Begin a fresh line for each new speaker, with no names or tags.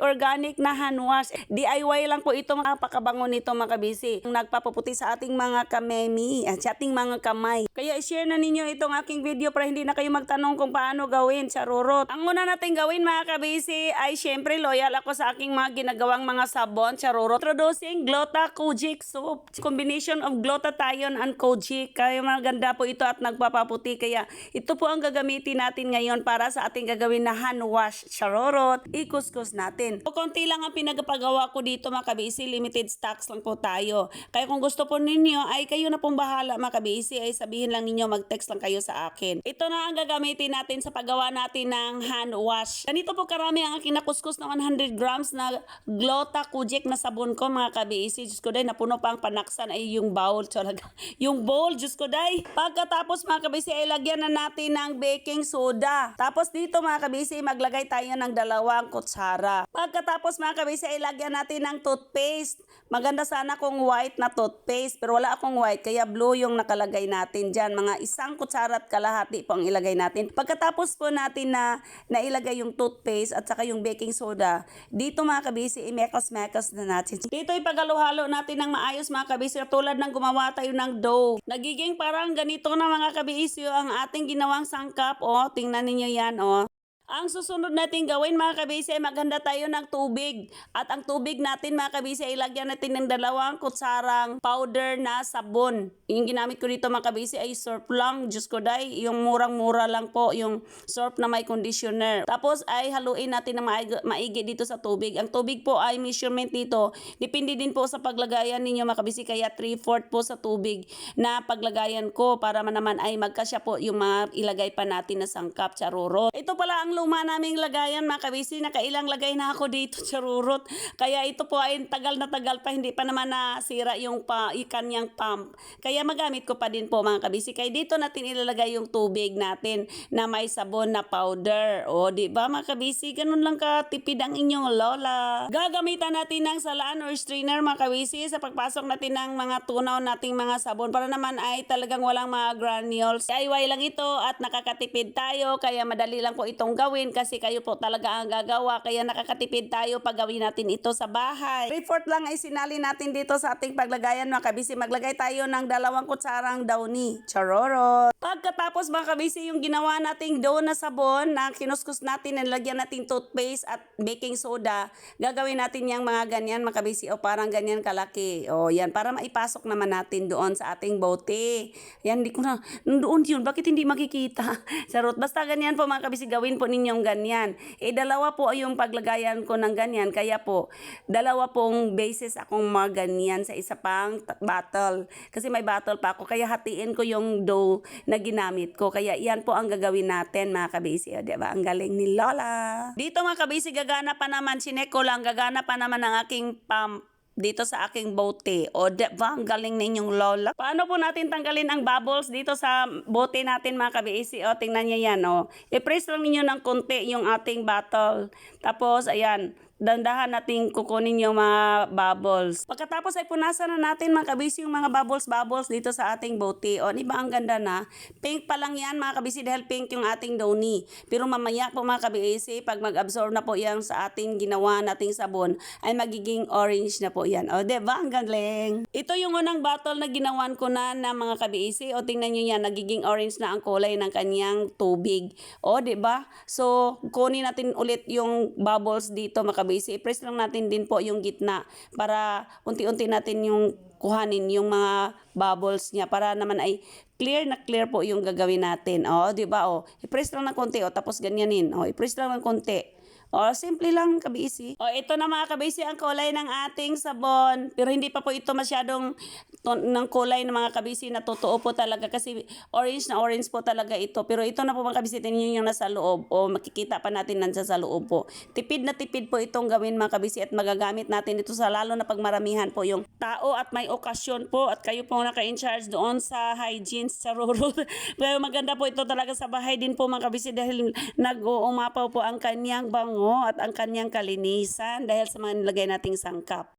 organic na hand wash. DIY lang po ito, napakabango nito mga kabisi. Nagpapaputi sa ating mga kamemi at sa ating mga kamay. Kaya share na ninyo itong aking video para hindi na kayo magtanong kung paano gawin, charurot. Ang una natin gawin mga kabisi ay syempre loyal ako sa aking mga ginagawang mga sabon, charurot. Introducing Glota Kojic Soap. Combination of glutathione and kojic. Kaya maganda po ito at nagpapaputi. Kaya ito po ang gagamitin natin ngayon para sa ating gagawin na hand wash, charurot. Ikuskus natin. O konti lang ang pinagpagawa ko dito mga kabisi, limited stocks lang po tayo. Kaya kung gusto po ninyo ay kayo na pong bahala mga kabisi, ay sabihin lang ninyo, mag-text lang kayo sa akin. Ito na ang gagamitin natin sa paggawa natin ng hand wash. Ganito po karami ang aking nakuskus na 100 grams na Glota Kojic na sabon ko mga kabisi. Diyos ko day, napuno pa ang panaksan ay yung bowl talaga. Yung bowl, Diyos ko day. Pagkatapos mga kabisi ay lagyan na natin ng baking soda. Tapos dito mga kabisi, maglagay tayo ng 2 kutsara. Pagkatapos mga kabisi ay lagyan natin ng toothpaste. Maganda sana kung white na toothpaste pero wala akong white kaya blue yung nakalagay natin dyan. Mga 1 kutsara at kalahati po ang ilagay natin. Pagkatapos po natin na nailagay yung toothpaste at saka yung baking soda, dito mga kabisi imekos-mekos na natin. Dito ipagalo-halo natin ng maayos mga kabisi tulad ng gumawa tayo ng dough. Nagiging parang ganito na mga kabisi ang ating ginawang sangkap. O, tingnan niyo yan o. Ang susunod natin gawin mga kabisi ay maghanda tayo ng tubig. At ang tubig natin mga kabisi ay lagyan natin ng 2 kutsarang powder na sabon. Yung ginamit ko dito mga kabisi ay surf lang. Diyos ko day, yung murang-mura lang po yung surf na may conditioner. Tapos ay haluin natin ng maigi dito sa tubig. Ang tubig po ay measurement dito. Depende din po sa paglagayan ninyo mga kabisi. Kaya 3/4 po sa tubig na paglagayan ko para naman ay magkasya po yung mga ilagay pa natin na sangkap, charurot. Ito pala ang luma naming lagayan mga kabisi, nakailang lagay na ako dito, charurot. Kaya ito po ay tagal na tagal pa, hindi pa naman nasira yung kanyang pump. Kaya magamit ko pa din po mga kabisi. Kaya dito natin ilalagay yung tubig natin na may sabon na powder. O di ba mga kabisi, ganun lang katipid ang inyong lola. Gagamitan natin ng salaan or strainer mga kabisi sa pagpasok natin ng mga tunaw nating mga sabon para naman ay talagang walang mga granules. DIY lang ito at nakakatipid tayo kaya madali lang po itong gawin kasi kayo po talaga ang gagawa kaya nakakatipid tayo pag gawin natin ito sa bahay. 3/4 lang ay sinali natin dito sa ating paglagayan mga kabisi. Maglagay tayo ng 2 kutsarang downy, charorot. Pagkatapos mga kabisi yung ginawa nating dough na sabon na kinuskus natin, nilagyan natin toothpaste at baking soda, gagawin natin yung mga ganyan mga kabisi o parang ganyan kalaki. O yan, para maipasok naman natin doon sa ating bote. Yan, hindi ko na, doon yun, bakit hindi makikita? Charot, basta ganyan po mga kabisi, gawin po ninyong ganyan. 2 po yung paglagayan ko ng ganyan, kaya po 2 pong bases akong mga ganyan sa isa pang bottle. Kasi may bottle pa ako, kaya hatiin ko yung dough na ginamit ko. Kaya yan po ang gagawin natin mga kabisi. O, diba? Ang galing ni Lola. Dito mga kabisi, gagana pa naman, sinek ko lang, gagana pa naman ang aking pump dito sa aking bote. O, diba? Ang galing ninyong lola. Paano po natin tanggalin ang bubbles dito sa bote natin mga kabisi? O, tingnan nyo yan. O, i-press lang ninyo ng konti yung ating bottle. Tapos, ayan, dandahan natin kukunin yung mga bubbles. Pagkatapos ay punasan na natin mga kabisi yung mga bubbles dito sa ating bote. O, diba ang ganda na? Pink pa lang yan mga kabisi dahil pink yung ating downy. Pero mamaya po mga kabisi, pag mag-absorb na po yan sa ating ginawa nating sabon, ay magiging orange na po yan. O, diba ang galing? Ito yung unang bottle na ginawan ko na mga kabisi. O, tingnan nyo yan, nagiging orange na ang kulay ng kanyang tubig. O, diba? So, kunin natin ulit yung bubbles dito mga kabisi. I-press lang natin din po yung gitna para unti-unti natin yung kuhanin yung mga bubbles niya para naman ay clear na clear po yung gagawin natin. O, di ba? O, i-press lang ng konti o tapos ganyanin. O, i-press lang ng konti. O, simple lang kabisi. O, ito na mga kabisi ang kulay ng ating sabon. Pero hindi pa po ito masyadong ng kulay ng mga kabisi na totoo po talaga kasi orange na orange po talaga ito. Pero ito na po mga kabisi, tingnan yung nasa loob. O, makikita pa natin nandiyan sa loob po. Tipid na tipid po itong gawin mga kabisi at magagamit natin ito sa lalo na pagmaramihan po yung tao at may okasyon po at kayo po naka-in-charge doon sa hygiene sa rural. Pero maganda po ito talaga sa bahay din po mga kabisi dahil nag-uumapaw po ang kanyang bango at ang kanyang kalinisan dahil sa mga nilagay nating sangkap.